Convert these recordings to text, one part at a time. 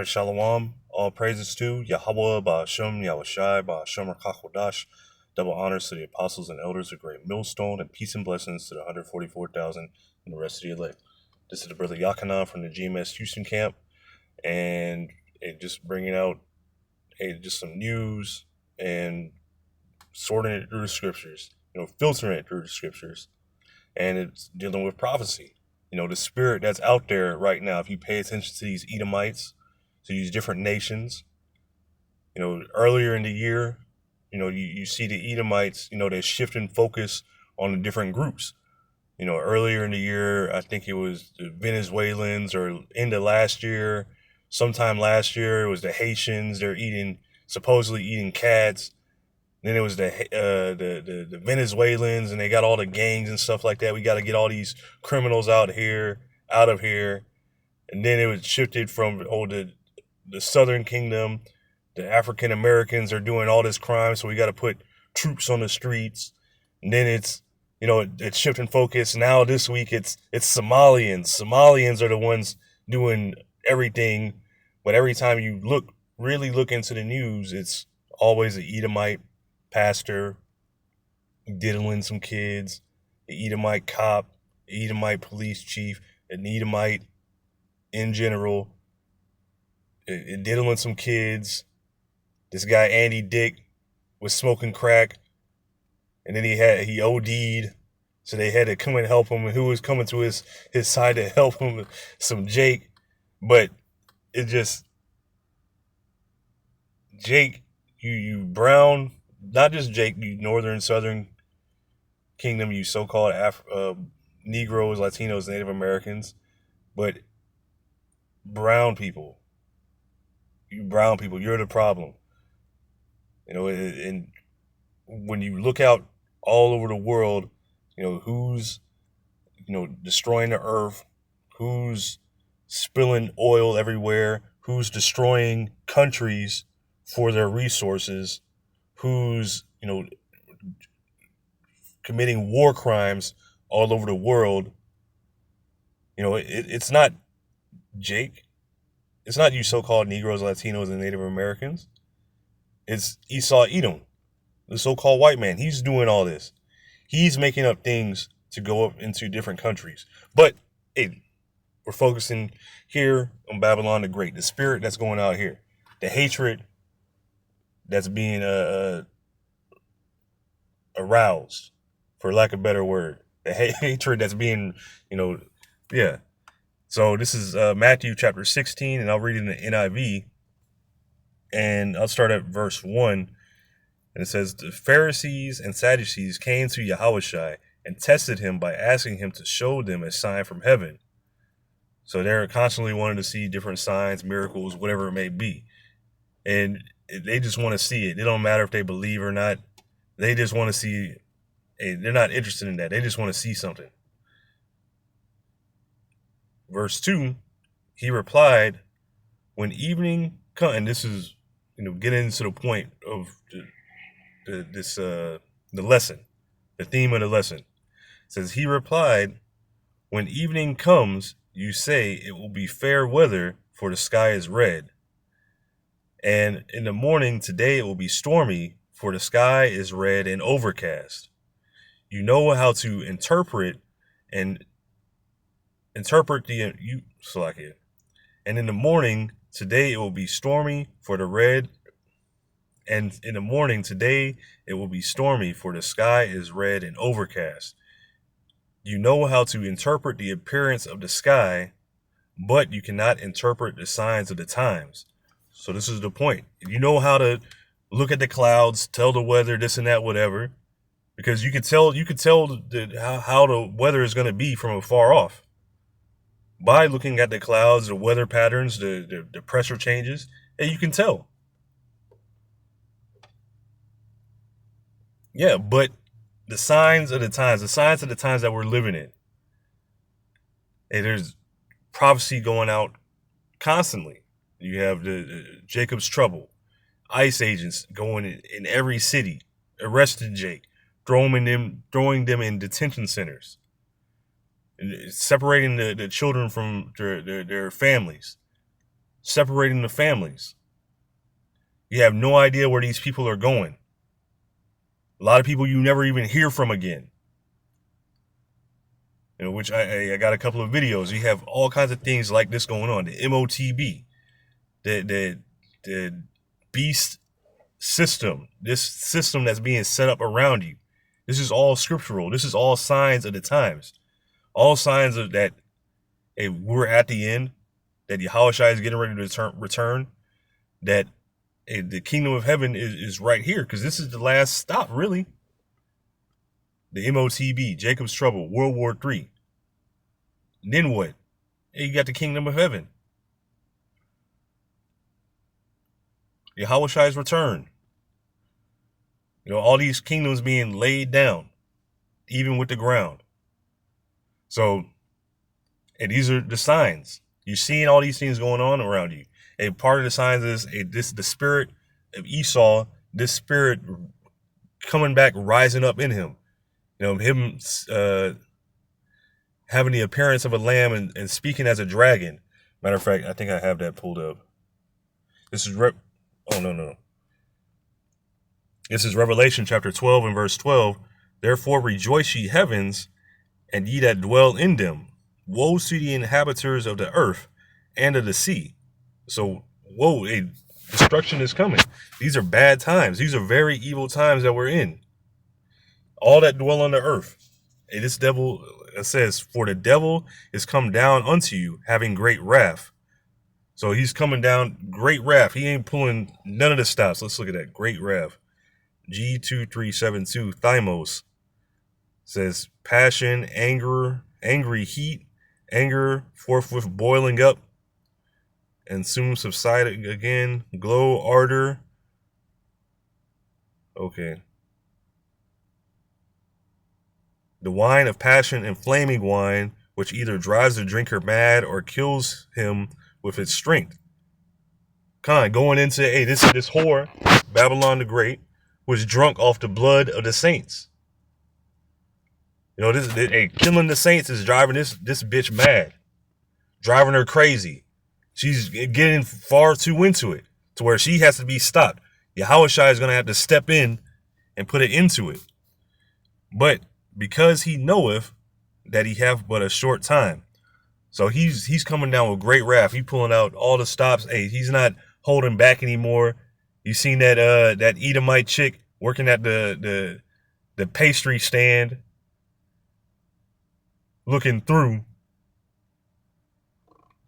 Shalom, all praises to Yahweh, Ba'ashem, Yahushai, Ba'ashem, Rakachodash. Double honors to the apostles and elders of Great Millstone, and peace and blessings to the 144,000 and the rest of the elect. This is the brother Yakanan from the GMS Houston camp, and just bringing out just some news and sorting it through the scriptures, filtering it through the scriptures, and it's dealing with prophecy. The spirit that's out there right now, if you pay attention to these Edomites, to these different nations, earlier in the year, you see the Edomites, they're shifting focus on the different groups. Earlier in the year, I think it was the Venezuelans, or into last year, sometime last year, it was the Haitians. They're supposedly eating cats. Then it was the Venezuelans, and they got all the gangs and stuff like that. We got to get all these criminals out of here. And then it was shifted from the Southern Kingdom. The African Americans are doing all this crime, so we got to put troops on the streets. And then it's shifting focus. Now this week it's Somalians. Somalians are the ones doing everything, but every time you really look into the news, it's always an Edomite pastor diddling some kids, an Edomite cop, an Edomite police chief, an Edomite in general, diddling some kids. This guy Andy Dick was smoking crack, and then he OD'd, so they had to come and help him. And who was coming to his side to help him? Some Jake, but it just Jake, you brown, not just Jake, you northern southern kingdom, you so-called Negroes, Latinos, Native Americans, but brown people, you're the problem. And when you look out all over the world, who's, destroying the earth, who's spilling oil everywhere, who's destroying countries for their resources, who's, committing war crimes all over the world. It's not Jake. It's not you so-called Negroes, Latinos, and Native Americans. It's Esau Edom, the so-called white man. He's doing all this. He's making up things to go up into different countries. But hey, we're focusing here on Babylon the Great, the spirit that's going out here, the hatred that's being aroused, for lack of a better word, the hatred that's being, yeah. So this is Matthew chapter 16, and I'll read it in the NIV. And I'll start at verse 1. And it says, the Pharisees and Sadducees came to Yahushua and tested him by asking him to show them a sign from heaven. So they're constantly wanting to see different signs, miracles, whatever it may be. And they just want to see it. It don't matter if they believe or not. They just want to see. They're not interested in that. They just want to see something. Verse 2, he replied, when evening come, and this is, getting into the point of the lesson, the theme of the lesson. It says, he replied, when evening comes, you say it will be fair weather, for the sky is red. And in the morning today it will be stormy, for the sky is red and overcast. You know how to interpret the and in the morning today it will be stormy, for the red. And in the morning today it will be stormy, for the sky is red and overcast. You know how to interpret the appearance of the sky, but you cannot interpret the signs of the times. So this is the point. You know how to look at the clouds, tell the weather, this and that, whatever, because you could tell how the weather is going to be from afar off by looking at the clouds, the weather patterns, the pressure changes, and you can tell. Yeah, but the signs of the times that we're living in, and there's prophecy going out constantly. You have the Jacob's trouble, ICE agents going in every city, arresting Jake, throwing them in detention centers, separating the children from their families. separating the families. You have no idea where these people are going. A lot of people you never even hear from again. You know, which I got a couple of videos. You have all kinds of things like this going on. The MOTB, the beast system, this system that's being set up around you. This is all scriptural. This is all signs of the times. All signs of that we're at the end, that Yahushua is getting ready to return, that the kingdom of heaven is right here, because this is the last stop, really. The MOTB, Jacob's Trouble, World War III. And then what? Hey, you got the kingdom of heaven. Yahushua's return. You know, all these kingdoms being laid down, even with the ground. So, and these are the signs. You're seeing all these things going on around you. And part of the signs is the spirit of Esau, this spirit coming back, rising up in him. You know, him having the appearance of a lamb and speaking as a dragon. Matter of fact, I think I have that pulled up. This is no. This is Revelation chapter 12 and verse 12. Therefore rejoice ye heavens, and ye that dwell in them. Woe to the inhabitants of the earth and of the sea. So, whoa, destruction is coming. These are bad times. These are very evil times that we're in. All that dwell on the earth. And this devil, it says, for the devil is come down unto you, having great wrath. So he's coming down, great wrath. He ain't pulling none of the stops. Let's look at that. Great wrath. G2372, Thymos. Says, passion, anger, angry heat, anger forthwith boiling up, and soon subside again, glow, ardor. Okay. The wine of passion and flaming wine, which either drives the drinker mad or kills him with its strength. Going into, this whore, Babylon the Great, was drunk off the blood of the saints. You know, killing the saints is driving this bitch mad, driving her crazy. She's getting far too into it to where she has to be stopped. Yahushua is going to have to step in and put it into it. But because he knoweth that he have but a short time, so he's coming down with great wrath. He's pulling out all the stops. He's not holding back anymore. You seen that Edomite chick working at the pastry stand, looking through,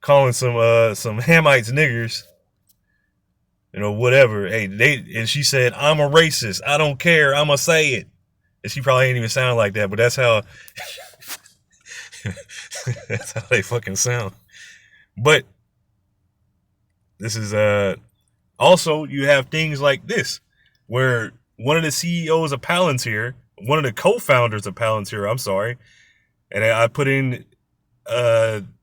calling some Hamites niggers, you know, whatever. And she said, I'm a racist. I don't care. I'ma say it. And she probably ain't even sound like that, but that's how that's how they fucking sound. But this is also, you have things like this, where one of the CEOs of Palantir, one of the co-founders of Palantir, I'm sorry, and I put in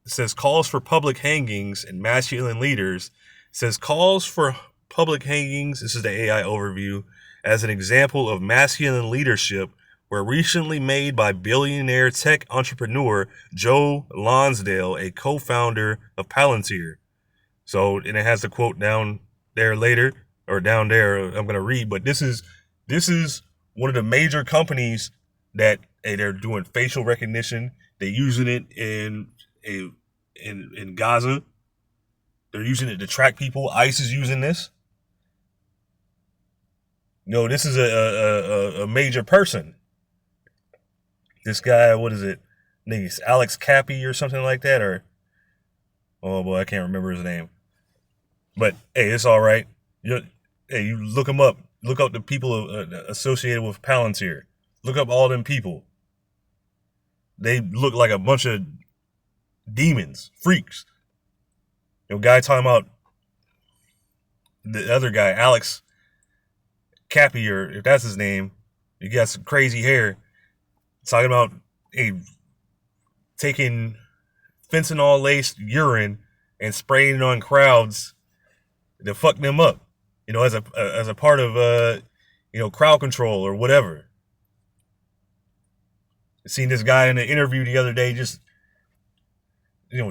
says calls for public hangings and masculine leaders. It says calls for public hangings. This is the AI overview as an example of masculine leadership were recently made by billionaire tech entrepreneur Joe Lonsdale, a co-founder of Palantir. So, and it has the quote down there later, or down there, I'm going to read, but this is one of the major companies that they're doing facial recognition. They're using it in Gaza. They're using it to track people. ICE is using this. No, this is a major person. This guy, what is it? I think it's Alex Cappy or something like that, or oh boy, I can't remember his name. But hey, it's all right. You look him up. Look up the people associated with Palantir. Look up all them people. They look like a bunch of demons, freaks. You know, guy talking about the other guy, Alex Cappy, or if that's his name, he got some crazy hair. Talking about taking fentanyl laced urine and spraying it on crowds to fuck them up, you know, as a part of crowd control or whatever. I seen this guy in an interview the other day, just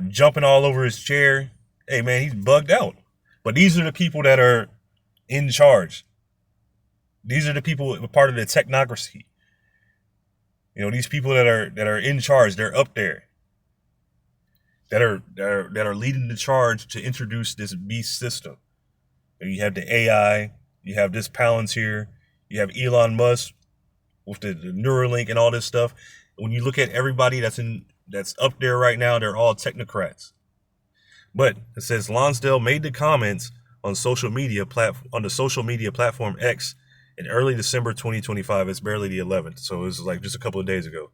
jumping all over his chair, Hey man, he's bugged out. But these are the people that are in charge. These are the people part of the technocracy. These people that are in charge, they're up there. That are leading the charge to introduce this beast system. And you have the AI, you have this Palantir, you have Elon Musk with the Neuralink and all this stuff. When you look at everybody that's up there right now, they're all technocrats. But it says Lonsdale made the comments on the social media platform X in early December 2025. It's barely the 11th, so it was like just a couple of days ago.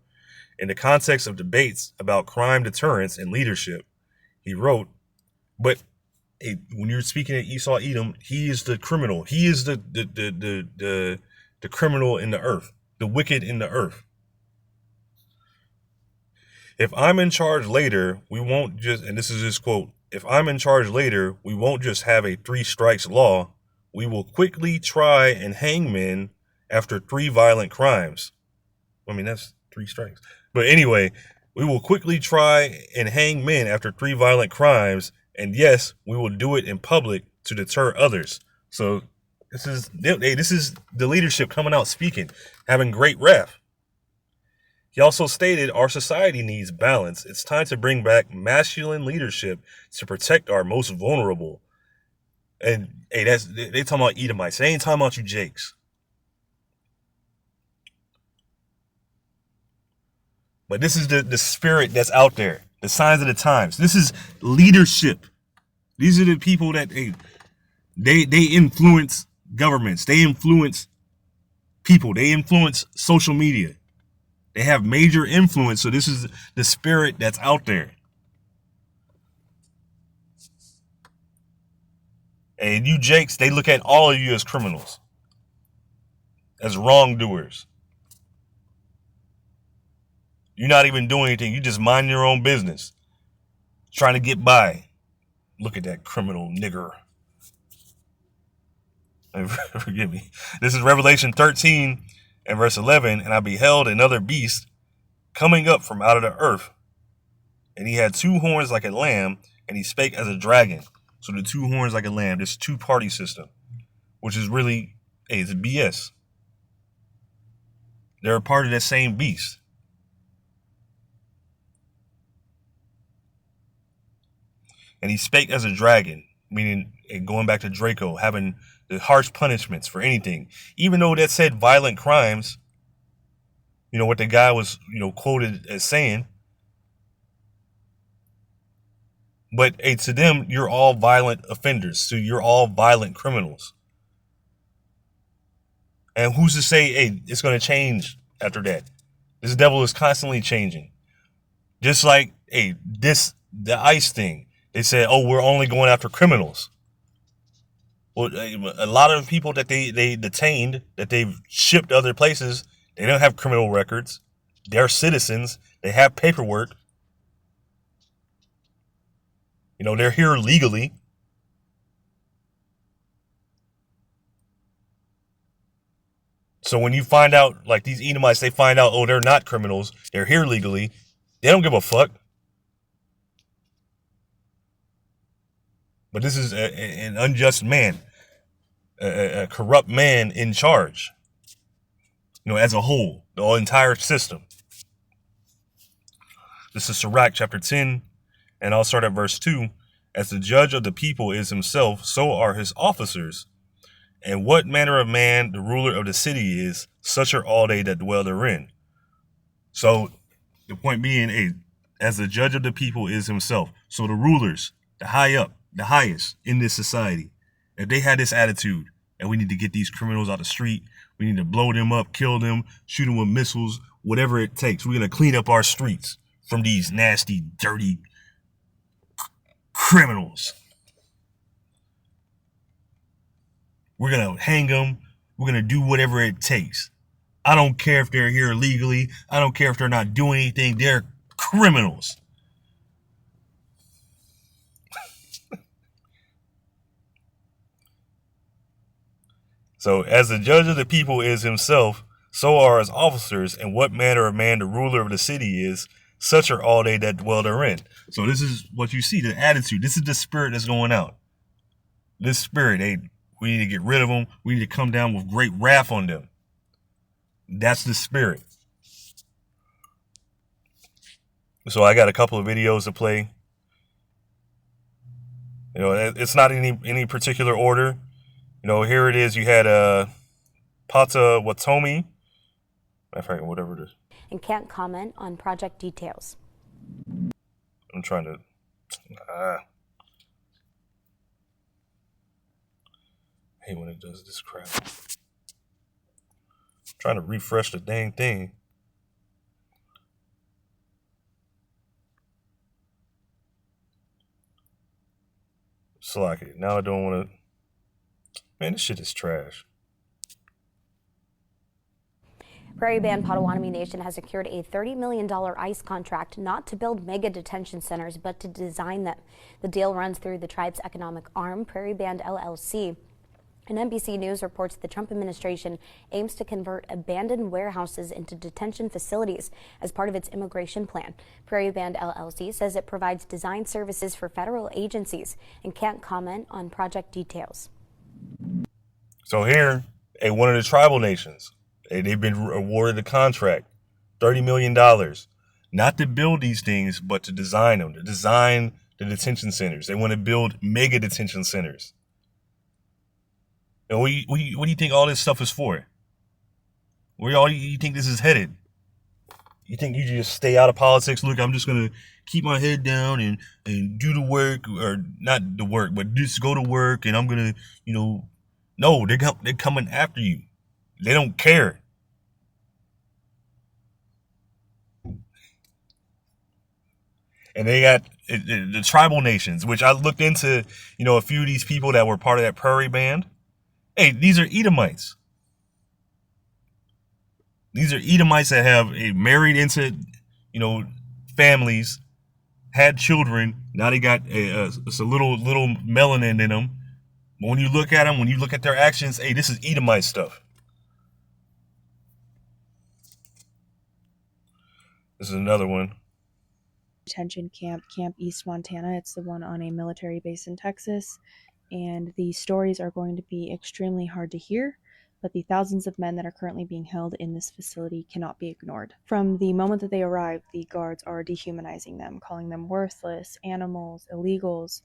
In the context of debates about crime deterrence and leadership, he wrote, but when you're speaking at Esau Edom, he is the criminal. He is the criminal in the earth, the wicked in the earth. If I'm in charge later, we won't just, and this is his quote, if I'm in charge later, we won't just have a 3 strikes law. We will quickly try and hang men after 3 violent crimes. I mean, that's 3 strikes. But anyway, we will quickly try and hang men after 3 violent crimes. And yes, we will do it in public to deter others. So this is the leadership coming out speaking, having great wrath. He also stated our society needs balance. It's time to bring back masculine leadership to protect our most vulnerable. And hey, they talking about Edomites. They ain't talking about you Jakes. But this is the spirit that's out there. The signs of the times. This is leadership. These are the people that they influence governments. They influence people. They influence social media. They have major influence. So this is the spirit that's out there. And you Jakes, they look at all of you as criminals, as wrongdoers. You're not even doing anything. You just mind your own business, trying to get by. Look at that criminal nigger. Forgive me. This is Revelation 13 and verse 11. And I beheld another beast coming up from out of the earth. And he had 2 horns like a lamb, and he spake as a dragon. So the 2 horns like a lamb, this 2-party system, which is really, it's BS. They're a part of that same beast. And he spake as a dragon, meaning going back to Draco, having the harsh punishments for anything. Even though that said violent crimes, what the guy was, quoted as saying. But hey, to them, you're all violent offenders. So you're all violent criminals. And who's to say, hey, it's going to change after that? This devil is constantly changing. Just like, hey, the ICE thing. They said, oh, we're only going after criminals. Well, a lot of people that they detained, that they've shipped to other places, they don't have criminal records. They're citizens. They have paperwork. They're here legally. So when you find out, like these Edomites, they find out, oh, they're not criminals. They're here legally. They don't give a fuck. But this is an unjust man, a corrupt man in charge, as a whole, the entire system. This is Sirach chapter 10, and I'll start at verse 2. As the judge of the people is himself, so are his officers. And what manner of man the ruler of the city is, such are all they that dwell therein. So the point being, as the judge of the people is himself. So the rulers, the highest in this society, if they had this attitude, and we need to get these criminals out the street, we need to blow them up, kill them, shoot them with missiles, whatever it takes. We're going to clean up our streets from these nasty, dirty criminals. We're going to hang them. We're going to do whatever it takes. I don't care if they're here legally. I don't care if they're not doing anything. They're criminals. So as the judge of the people is himself, so are his officers, and what manner of man the ruler of the city is, Such are all they that dwell therein. So this is what you see, the attitude. This is the spirit that's going out. This spirit, we need to get rid of them. We need to come down with great wrath on them. That's the spirit. So I got a couple of videos to play. You know, it's not any particular order. You know, here it is. You had Potawatomi. I forget whatever it is. And can't comment on project details. I'm trying to. I hate when it does this crap. I'm trying to refresh the dang thing. Slack it. Now I don't want to. Man, this shit is trash. Prairie Band Potawatomi Nation has secured a $30 million ICE contract not to build mega detention centers, but to design them. The deal runs through the tribe's economic arm, Prairie Band LLC. And NBC News reports the Trump administration aims to convert abandoned warehouses into detention facilities as part of its immigration plan. Prairie Band LLC says it provides design services for federal agencies and can't comment on project details. So here, one of the tribal nations, they've been awarded a contract, $30 million, not to build these things, but to design them, to design the detention centers. They want to build mega detention centers. And what do you think all this stuff is for? Where you think this is headed? You think you just stay out of politics? Look, I'm just going to keep my head down and do the work, or not the work, but just go to work, and I'm going to, no, they're coming after you. They don't care. And they got the tribal nations, which I looked into, a few of these people that were part of that Prairie Band. Hey, these are Edomites. These are Edomites that have married into, families, had children. Now they got a little melanin in them. But when you look at them, when you look at their actions, hey, this is Edomite stuff. This is another one. Detention camp, Camp East Montana. It's the one on a military base in Texas. And the stories are going to be extremely hard to hear, but the thousands of men that are currently being held in this facility cannot be ignored. From the moment that they arrive, the guards are dehumanizing them, calling them worthless, animals, illegals.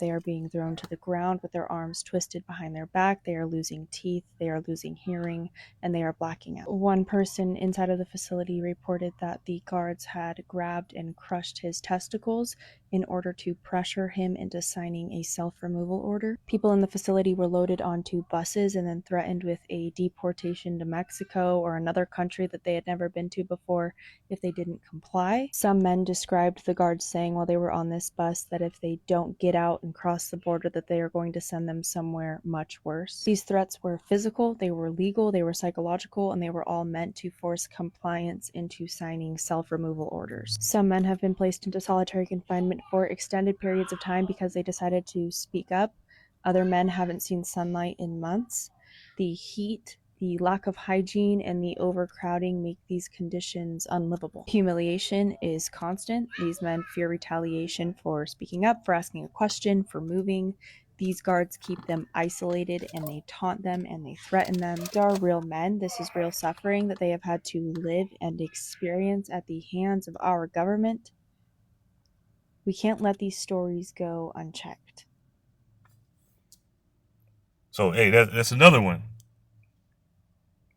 They are being thrown to the ground with their arms twisted behind their back. They are losing teeth, they are losing hearing, and they are blacking out. One person inside of the facility reported that the guards had grabbed and crushed his testicles in order to pressure him into signing a self-removal order. People in the facility were loaded onto buses and then threatened with a deportation to Mexico or another country that they had never been to before if they didn't comply. Some men described the guards saying while they were on this bus that if they don't get out and cross the border that they are going to send them somewhere much worse. These threats were physical, they were legal, they were psychological, and they were all meant to force compliance into signing self-removal orders. Some men have been placed into solitary confinement for extended periods of time because they decided to speak up. Other men haven't seen sunlight in months. The heat, the lack of hygiene, and the overcrowding make these conditions unlivable. Humiliation is constant. These men fear retaliation for speaking up, for asking a question, for moving. These guards keep them isolated, and they taunt them and they threaten them. These are real men. This is real suffering that they have had to live and experience at the hands of our government. We can't let these stories go unchecked. So, hey, that's another one.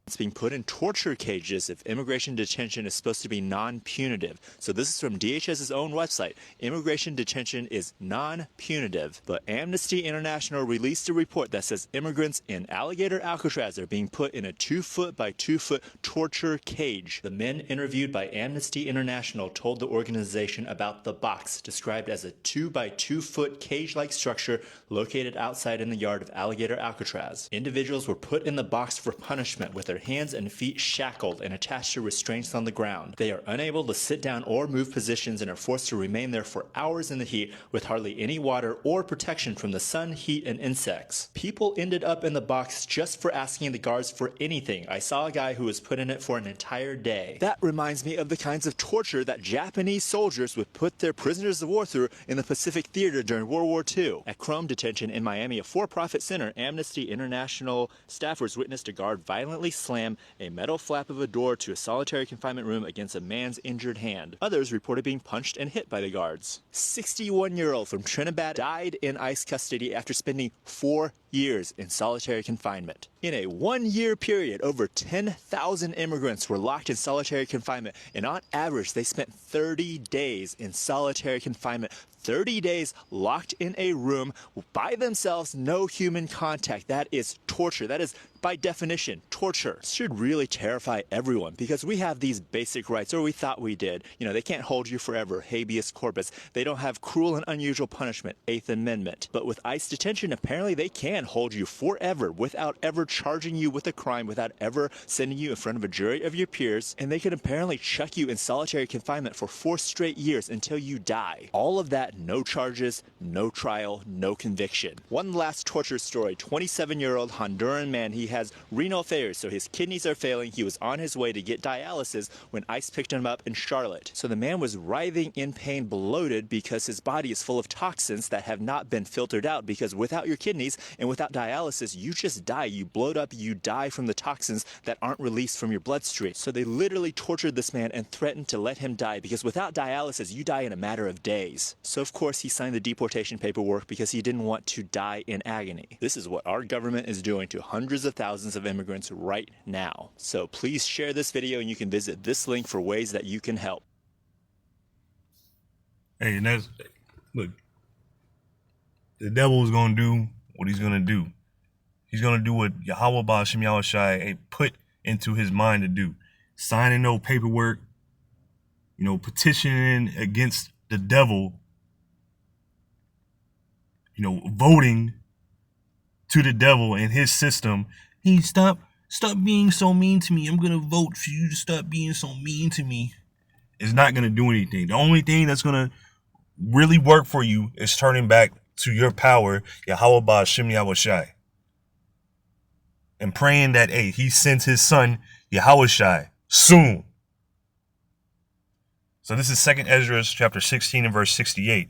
It's being put in torture cages if immigration detention is supposed to be non-punitive. So this is from DHS's own website. Immigration detention is non-punitive. But Amnesty International released a report that says immigrants in Alligator Alcatraz are being put in a 2-foot by 2-foot torture cage. The men interviewed by Amnesty International told the organization about the box, described as a 2 by 2-foot cage-like structure located outside in the yard of Alligator Alcatraz. Individuals were put in the box for punishment with their their hands and feet shackled and attached to restraints on the ground. They are unable to sit down or move positions and are forced to remain there for hours in the heat with hardly any water or protection from the sun, heat, and insects. People ended up in the box just for asking the guards for anything. I saw a guy who was put in it for an entire day. That reminds me of the kinds of torture that Japanese soldiers would put their prisoners of war through in the Pacific Theater during World War II. At Chrome Detention in Miami, a for-profit center, Amnesty International staffers witnessed a guard violently slam a metal flap of a door to a solitary confinement room against a man's injured hand. Others reported being punched and hit by the guards. 61-year-old from Trinidad died in ICE custody after spending 4 years in solitary confinement. In a 1-year period, over 10,000 immigrants were locked in solitary confinement, and on average, they spent 30 days in solitary confinement. 30 days locked in a room by themselves, no human contact. That is torture. That is, by definition, torture. This should really terrify everyone because we have these basic rights, or we thought we did. You know, they can't hold you forever, habeas corpus. They don't have cruel and unusual punishment, 8th Amendment. But with ICE detention, apparently they can hold you forever without ever charging you with a crime, without ever sending you in front of a jury of your peers, and they can apparently chuck you in solitary confinement for 4 straight years until you die. All of that, no charges, no trial, no conviction. One last torture story. 27-year-old Honduran man. He has renal failure, so his kidneys are failing. He was on his way to get dialysis when ICE picked him up in Charlotte. So the man was writhing in pain, bloated, because his body is full of toxins that have not been filtered out, because without your kidneys and without dialysis, you just die. You bloat up, you die from the toxins that aren't released from your bloodstream. So they literally tortured this man and threatened to let him die, because without dialysis, you die in a matter of days. So of course, he signed the deportation paperwork because he didn't want to die in agony. This is what our government is doing to hundreds of thousands of immigrants right now. So please share this video, and you can visit this link for ways that you can help. Hey, and that's, look, the devil is going to do what he's going to do. He's going to do what Yahweh Ba'Shem Yahushai put into his mind to do. Signing no paperwork, petitioning against the devil, voting to the devil and his system. Hey, stop being so mean to me. I'm going to vote for you to stop being so mean to me. It's not going to do anything. The only thing that's going to really work for you is turning back to your power, Yahweh Ba'Shem Yahushai, and praying that, he sends his son, Yahushai, soon. So this is 2nd Ezra chapter 16 and verse 68.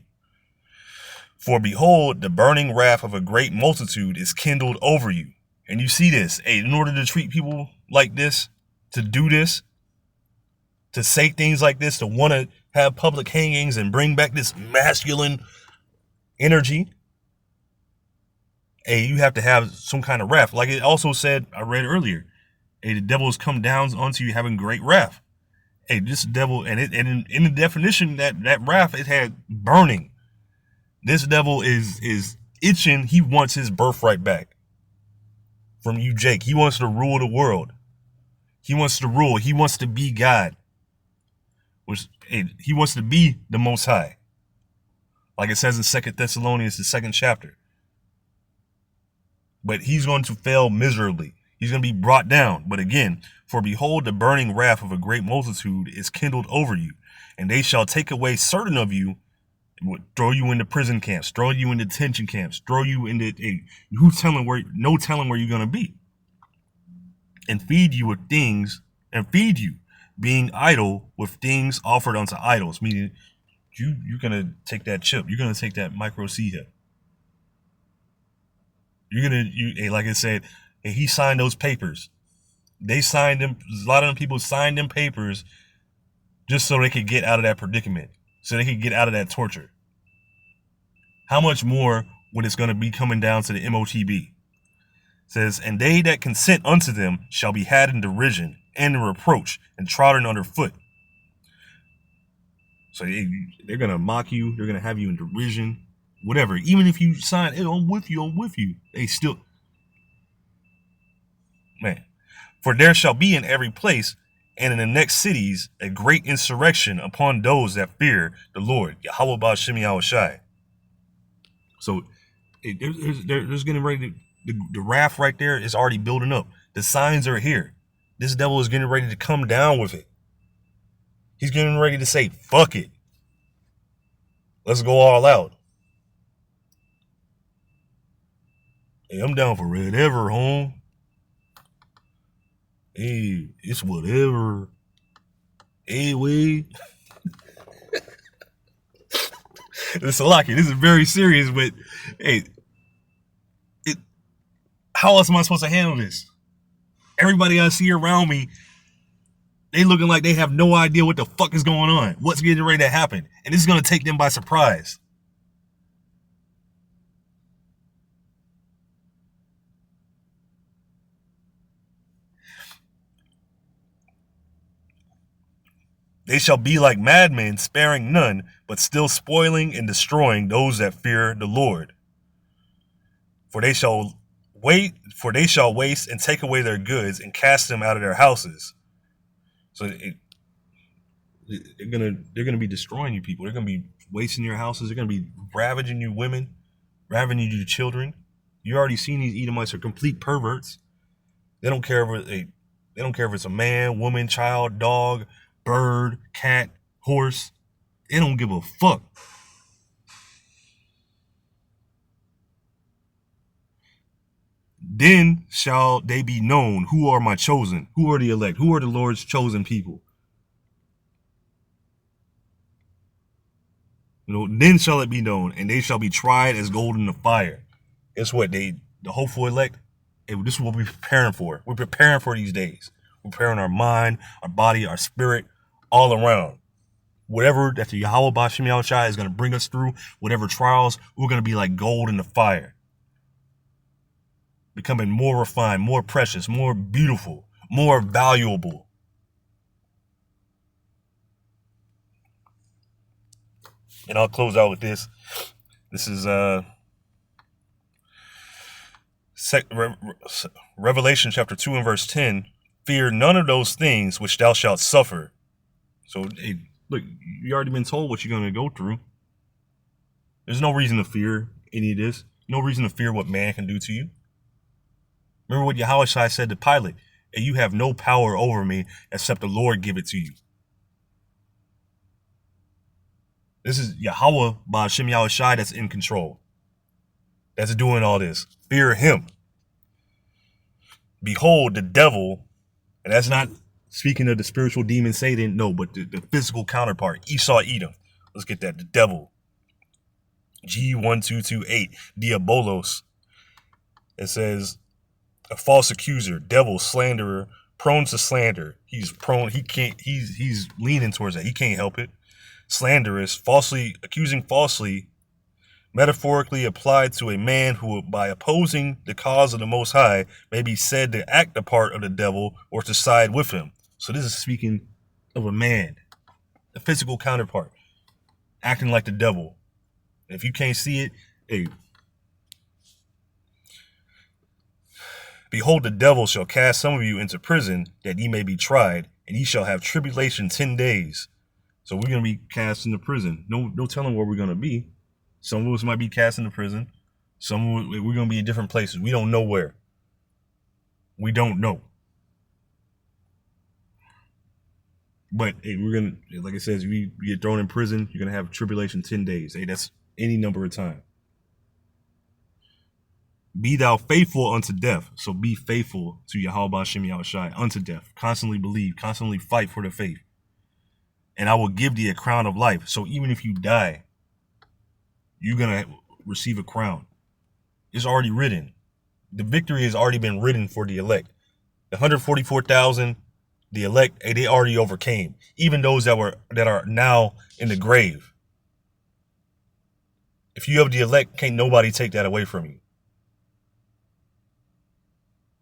For behold, the burning wrath of a great multitude is kindled over you. And you see this, in order to treat people like this, to do this, to say things like this, to want to have public hangings and bring back this masculine energy, you have to have some kind of wrath. Like it also said, I read earlier, the devil has come down onto you having great wrath. This devil, and in the definition, that wrath, it had burning. This devil is itching. He wants his birthright back from you, Jake. He wants to rule the world. He wants to rule. He wants to be God. He wants to be the Most High. Like it says in 2 Thessalonians, the 2nd chapter. But he's going to fail miserably. He's going to be brought down. But again, for behold, the burning wrath of a great multitude is kindled over you, and they shall take away certain of you, throw you into prison camps, throw you into detention camps, throw you into no telling where you're going to be, and feed you with things, and feed you, being idle with things offered unto idols. Meaning, you're going to take that chip, you're going to take that micro C hip. Like I said, he signed those papers. They signed them. A lot of them people signed them papers just so they could get out of that predicament, so they could get out of that torture. How much more when it's going to be coming down to the MOTB? It says, and they that consent unto them shall be had in derision and in reproach and trodden under foot. So they're going to mock you. They're going to have you in derision, whatever. Even if you sign, I'm with you. They still, man. For there shall be in every place and in the next cities a great insurrection upon those that fear the Lord, Yahweh Ba'Shem Yahushai. So there's getting ready. The wrath right there is already building up. The signs are here. This devil is getting ready to come down with it. He's getting ready to say, fuck it. Let's go all out. Hey, I'm down for whatever, home. Hey, it's whatever. Hey, we. Listen, Lockie, this is very serious, but hey, how else am I supposed to handle this? Everybody I see around me, they looking like they have no idea what the fuck is going on. What's getting ready to happen. And this is going to take them by surprise. They shall be like madmen, sparing none, but still spoiling and destroying those that fear the Lord. For they shall waste and take away their goods and cast them out of their houses. So they're gonna be destroying you people. They're gonna be wasting your houses. They're gonna be ravaging you women, ravaging you children. You already seen these Edomites are complete perverts. They don't care if it's a man, woman, child, dog, bird, cat, horse. They don't give a fuck. Then shall they be known who are my chosen, who are the elect, who are the Lord's chosen people. Then shall it be known, and they shall be tried as gold in the fire. Guess what? The hopeful elect, this is what we're preparing for. We're preparing for these days. We're preparing our mind, our body, our spirit, all around. Whatever that the Yahweh Bashim Yahushai is going to bring us through, whatever trials, we're going to be like gold in the fire. Becoming more refined, more precious, more beautiful, more valuable. And I'll close out with this. This is Revelation chapter 2 and verse 10. Fear none of those things which thou shalt suffer. So, hey, look, you already been told what you're going to go through. There's no reason to fear any of this. No reason to fear what man can do to you. Remember what Yahushua said to Pilate, and you have no power over me except the Lord give it to you. This is Yahweh Ba'Shem Yahushua that's in control. That's doing all this. Fear him. Behold the devil, and that's not speaking of the spiritual demon Satan, no, but the physical counterpart, Esau Edom. Let's get that. The devil. G1228, Diabolos. It says, a false accuser, devil, slanderer, prone to slander. He's leaning towards that. He can't help it. Slanderous, accusing falsely, metaphorically applied to a man who, by opposing the cause of the Most High, may be said to act the part of the devil or to side with him. So this is speaking of a man, a physical counterpart, acting like the devil. If you can't see it, hey, behold, the devil shall cast some of you into prison, that ye may be tried, and ye shall have tribulation 10 days. So we're going to be cast into prison. No telling where we're going to be. Some of us might be cast into prison. We're going to be in different places. We don't know where. We don't know. But hey, we're going to, like I said, if you get thrown in prison, you're going to have tribulation 10 days. Hey, that's any number of time. Be thou faithful unto death. So be faithful to Yahweh Ba'Shem Yahushai unto death. Constantly believe, constantly fight for the faith. And I will give thee a crown of life. So even if you die, you're going to receive a crown. It's already written. The victory has already been written for the elect. The 144,000, the elect, they already overcame. Even those that are now in the grave. If you have the elect, can't nobody take that away from you.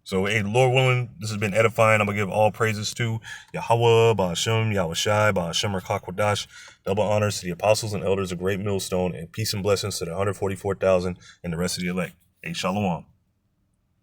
So, hey, Lord willing, this has been edifying. I'm going to give all praises to Yahweh, Ba'Shem, Yahushai, Ba'Shem Rakakwadash. Double honors to the apostles and elders of Great Millstone, and peace and blessings to the 144,000 and the rest of the elect. Hey, Shalom.